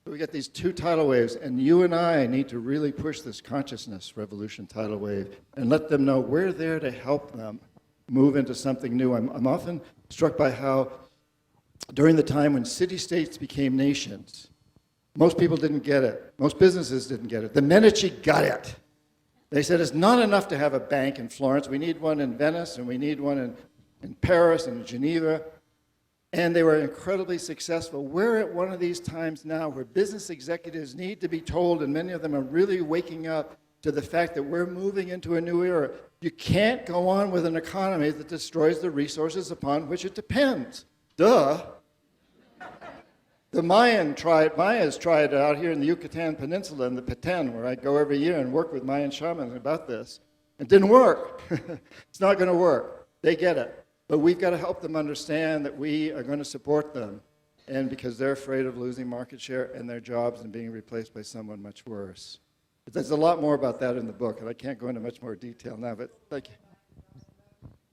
So we get these two tidal waves, and you and I need to really push this consciousness revolution tidal wave and let them know we're there to help them move into something new. I'm often struck by how during the time when city-states became nations, most people didn't get it. Most businesses didn't get it. The Medici got it. They said it's not enough to have a bank in Florence. We need one in Venice, and we need one in Paris and Geneva. And they were incredibly successful. We're at one of these times now where business executives need to be told, and many of them are really waking up to the fact that we're moving into a new era. You can't go on with an economy that destroys the resources upon which it depends. Duh. The Mayas tried out here in the Yucatan Peninsula in the Petén, where I go every year and work with Mayan shamans about this. It didn't work. It's not going to work. They get it. But we've got to help them understand that we are going to support them, and because they're afraid of losing market share and their jobs and being replaced by someone much worse. But there's a lot more about that in the book, and I can't go into much more detail now, but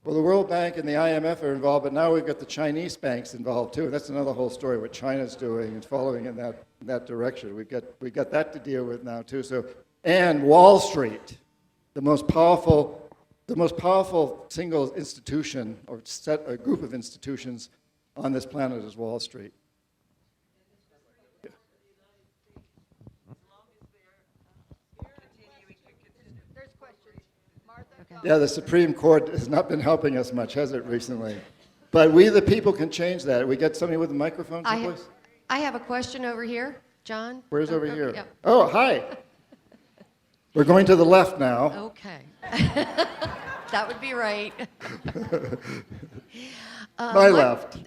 well, the World Bank and the IMF are involved, but now we've got the Chinese banks involved too. That's another whole story, what China's doing and following in that direction. We've got that to deal with now too. So, and Wall Street, the most powerful single institution or a group of institutions on this planet is Wall Street. Yeah, the Supreme Court has not been helping us much, has it, recently? But we, the people, can change that. We get somebody with a microphone someplace? I have a question over here. John? Where's over here? Yep. Oh, hi. We're going to the left now. Okay. That would be right. Left.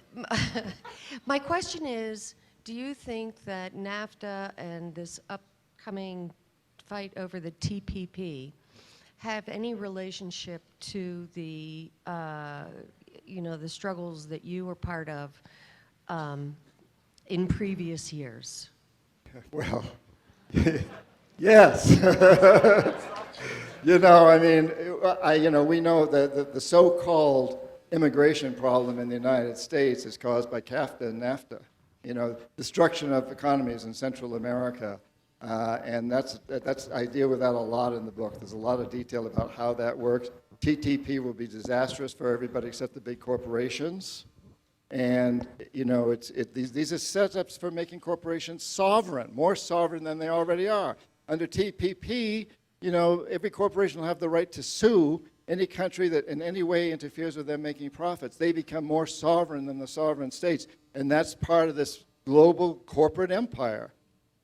My question is, do you think that NAFTA and this upcoming fight over the TPP have any relationship to the, the struggles that you were part of in previous years? Well, yes. We know that the so-called immigration problem in the United States is caused by CAFTA and NAFTA. Destruction of economies in Central America. And I deal with that a lot in the book. There's a lot of detail about how that works. TTP will be disastrous for everybody except the big corporations. And, these are setups for making corporations sovereign, more sovereign than they already are. Under TPP, every corporation will have the right to sue any country that in any way interferes with them making profits. They become more sovereign than the sovereign states. And that's part of this global corporate empire.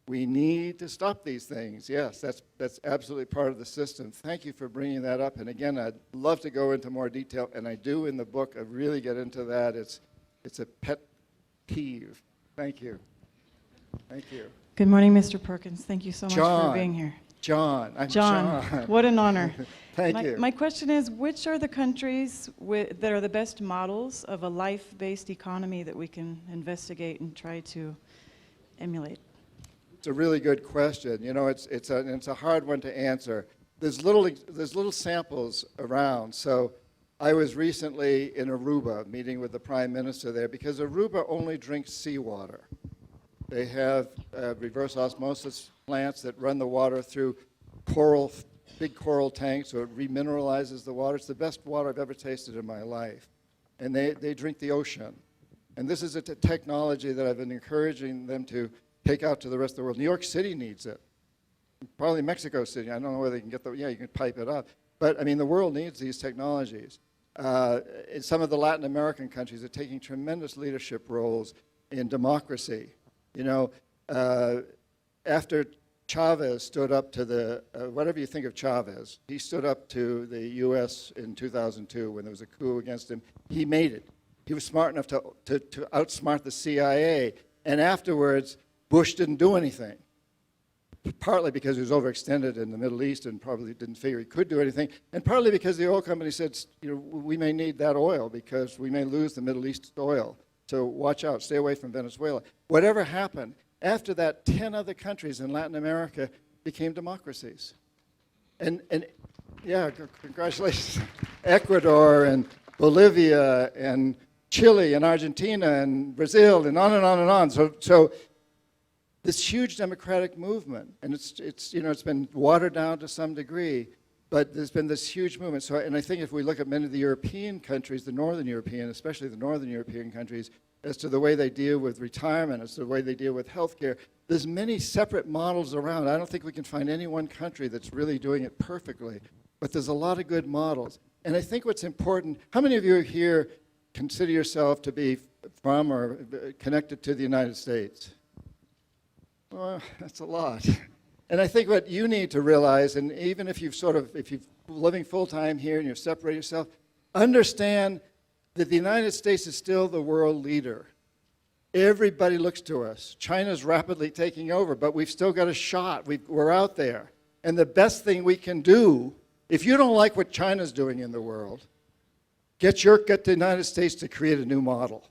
We need to stop these things. Yes, that's absolutely part of the system. Thank you for bringing that up. And again, I'd love to go into more detail, and I do in the book. I really get into that. It's a pet peeve. Thank you. Thank you. Good morning, Mr. Perkins. Thank you so much for being here. I'm John. What an honor. Thank you. My question is, which are the countries that are the best models of a life-based economy that we can investigate and try to emulate? It's a really good question. It's a hard one to answer. there's little samples around. So I was recently in Aruba meeting with the prime minister there because Aruba only drinks seawater. They have reverse osmosis plants that run the water through big coral tanks, so it remineralizes the water. It's the best water I've ever tasted in my life. And they drink the ocean. And this is a technology that I've been encouraging them to take out to the rest of the world. New York City needs it. Probably Mexico City. I don't know where they can get you can pipe it up. But, I mean, the world needs these technologies. In some of the Latin American countries are taking tremendous leadership roles in democracy. You know, after Chavez stood up to the, whatever you think of Chavez, he stood up to the U.S. in 2002 when there was a coup against him. He made it. He was smart enough to outsmart the CIA. And afterwards, Bush didn't do anything, partly because he was overextended in the Middle East and probably didn't figure he could do anything, and partly because the oil company said, you know, we may need that oil because we may lose the Middle East oil. So watch out, stay away from Venezuela. Whatever happened, after that, 10 other countries in Latin America became democracies. And yeah, congratulations. Ecuador and Bolivia and Chile and Argentina and Brazil and on and on and on. So this huge democratic movement, and it's you know, it's been watered down to some degree, but there's been this huge movement. So, and I think if we look at many of the European countries, the Northern European, especially the Northern European countries, as to the way they deal with retirement, as to the way they deal with healthcare, there's many separate models around. I don't think we can find any one country that's really doing it perfectly, but there's a lot of good models. And I think what's important, how many of you here consider yourself to be from or connected to the United States? Well, that's a lot. And I think what you need to realize, and even if you've living full-time here and you've separated yourself, understand that the United States is still the world leader. Everybody looks to us. China's rapidly taking over, but we've still got a shot. We're out there. And the best thing we can do, if you don't like what China's doing in the world, get the United States to create a new model.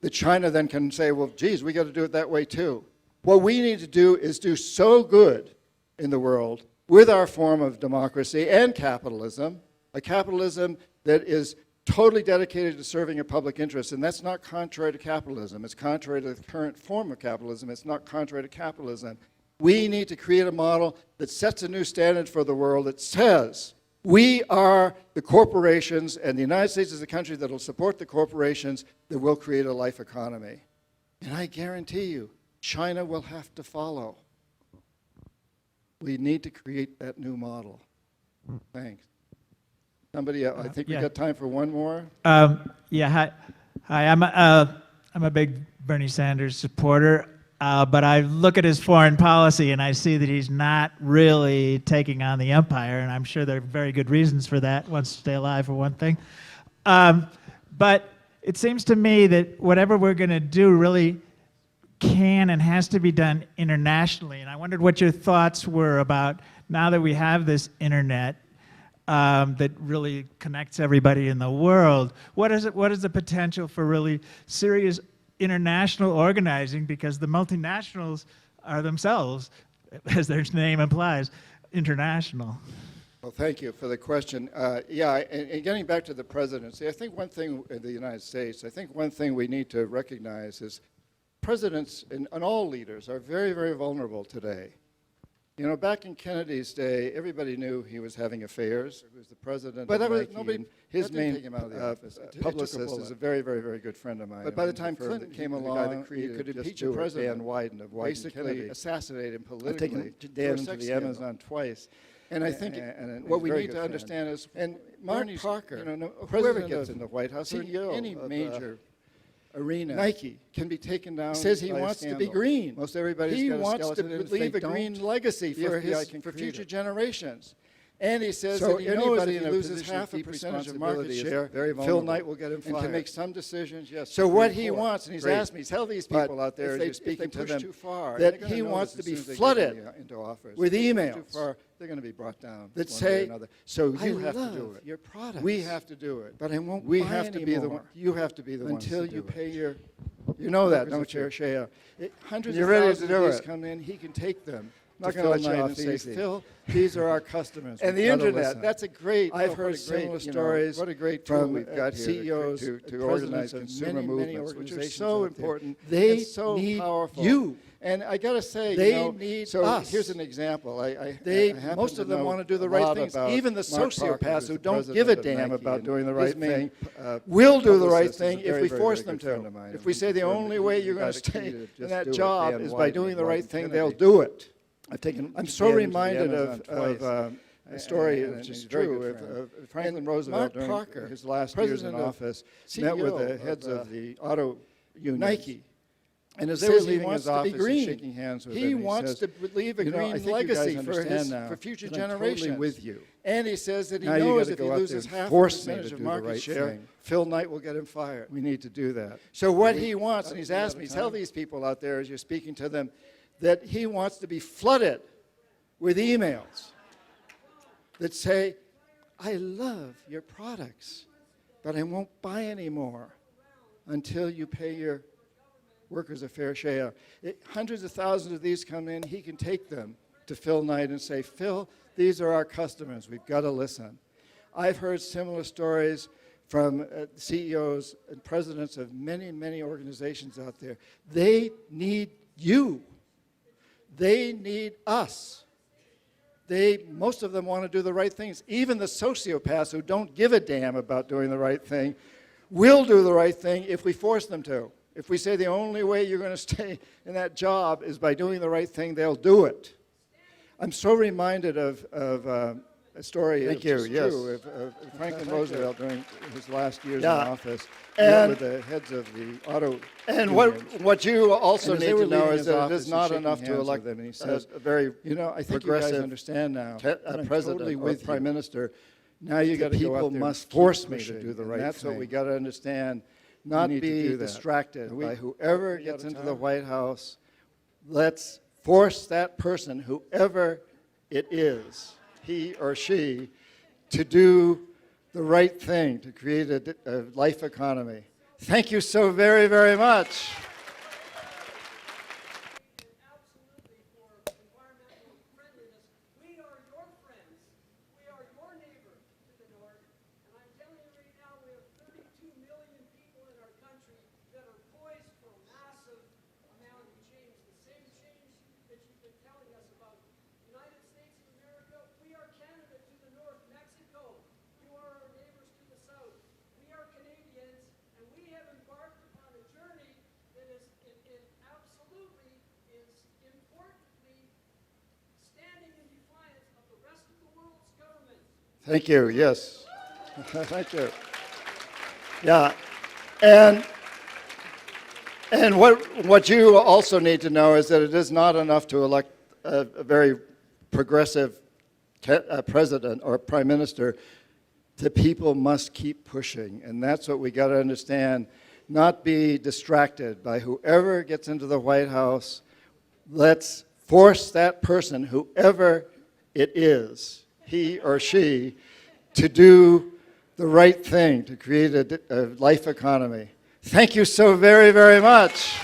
That China then can say, well, geez, we got to do it that way too. What we need to do is do so good in the world with our form of democracy and capitalism, a capitalism that is totally dedicated to serving a public interest, and that's not contrary to capitalism. It's contrary to the current form of capitalism. It's not contrary to capitalism. We need to create a model that sets a new standard for the world that says we are the corporations, and the United States is the country that will support the corporations that will create a life economy. And I guarantee you, China will have to follow. We need to create that new model. Thanks. Somebody else? I think we've got time for one more. Yeah, hi. I'm a big Bernie Sanders supporter, but I look at his foreign policy and I see that he's not really taking on the empire, and I'm sure there are very good reasons for that. Wants to stay alive, for one thing. But it seems to me that whatever we're going to do really can and has to be done internationally. And I wondered what your thoughts were about, now that we have this internet that really connects everybody in the world, what is the potential for really serious international organizing? Because the multinationals are themselves, as their name implies, international. Well, thank you for the question. Yeah, and getting back to the presidency, I think one thing in the United States, I think one thing we need to recognize is presidents and all leaders are very, very vulnerable today. You know, back in Kennedy's day, everybody knew he was having affairs. He was the president of Nike. His main publicist is a very, very, very good friend of mine. But by the time Clinton came along, you could impeach a president. Dan Wyden of Wyden basically Kennedy. Assassinate him politically. I've taken Dan to the Amazon twice. And I think what we need to understand is, and Mark Parker, you know, whoever gets in the White House, CEO any major arena, Nike, can be taken down. Says he wants to be green. Most everybody's got a skeleton. He wants to leave a green legacy for future generations. And he says that he knows that he loses half a percentage of market share, Phil Knight will get him fired. And can make some decisions, yes. So what he wants, and he's asked me, tell these people out there, as you're speaking to them, that he wants to be flooded with emails. They're going to be brought down that say, so you have to do it. Your product. We have to do it. But I won't buy have to be the one. You have to be the one until you pay your. You know that, don't you, Shea? Hundreds of thousands of these come in. He can take them not to going to let Phil you Knight off and say, easy. Phil, these are our customers. And the We've gotta internet, listen. that's a great, I've what heard a similar great, stories what a great tool from we've got here CEOs to and organize presidents of consumer many movements, which are organizations so out there. important. They and so need powerful. you. And I got to say, They need so us. here's an example. I happen Most to of them know want to do the a right lot things. about Even the Mark Parker, sociopaths who's who the don't give a president of damn Nike, about and doing the his right main, thing will do the right publicist is a thing if very, we very, force very them good friend to. of mine. If we say the only way you're going to Invited stay Kitty to in just that do it, job Dan is by White doing and the right Martin thing, Kennedy. they'll do it. I've taken I'm so Dan to the reminded Amazon of twice. a story, And which he's is a very true, good friend. of Franklin And Roosevelt Mark during Parker, his last years in president of office, CEO met with the of, heads of the auto unions. Nike. And as they were Says he leaving wants his to be office and green. shaking hands with He them, wants says, to leave a "You know, I green think you legacy guys for understand now for future that I'm generations. totally with you. And he says that he Now you knows gotta if he go out loses there and half a force me to percentage of do the market right share, thing. Phil Knight will get him fired. We need to do that. So what We- he wants, and he's asked out me, of tell time? these people out there as you're speaking to them, that he wants to be flooded with emails that say, I love your products, but I won't buy any more until you pay your workers a fair share. Hundreds of thousands of these come in, he can take them to Phil Knight and say, Phil, these are our customers, we've got to listen. I've heard similar stories from CEOs and presidents of many, many organizations out there. They need you. They need us. Most of them want to do the right things. Even the sociopaths who don't give a damn about doing the right thing will do the right thing if we force them to. If we say the only way you're going to stay in that job is by doing the right thing, they'll do it. I'm so reminded of a story, Thank you, it's yes. true, of Franklin Roosevelt during his last years in Yeah. office, And- with the heads of the auto And unions. what you also And as need they were to know leaving is his that it office is and not shaking enough to hands elect with him, and he says, a very you know, I think you guys progressive understand now, te- and I'm president totally or with prime you. minister. Now you The got to go people out there must and force keep me to pushing, do the and right that's what thing. we got to understand. Not We need to be do that. distracted We- by whoever we gets out of into the time? White House. Let's force that person, whoever it is, he or she, to do the right thing to create a life economy. Thank you so very, very much. Absolutely for environmental friendliness. We are your friends. We are your neighbor to the north. And I'm telling you right now, we have 32 million people in our country that are poised for a massive amount of change. The same change that you've been telling us about. United States of America, we are Canada to the north, Mexico. You are our neighbors to the south. We are Canadians, and we have embarked upon a journey that is it absolutely is importantly standing in defiance of the rest of the world's governments. Thank you, yes. Thank you. Yeah, and what you also need to know is that it is not enough to elect a very progressive president or prime minister. The people must keep pushing, and that's what we got to understand. Not be distracted by whoever gets into the White House. Let's force that person, whoever it is, he or she, to do the right thing to create a life economy. Thank you so very, very much.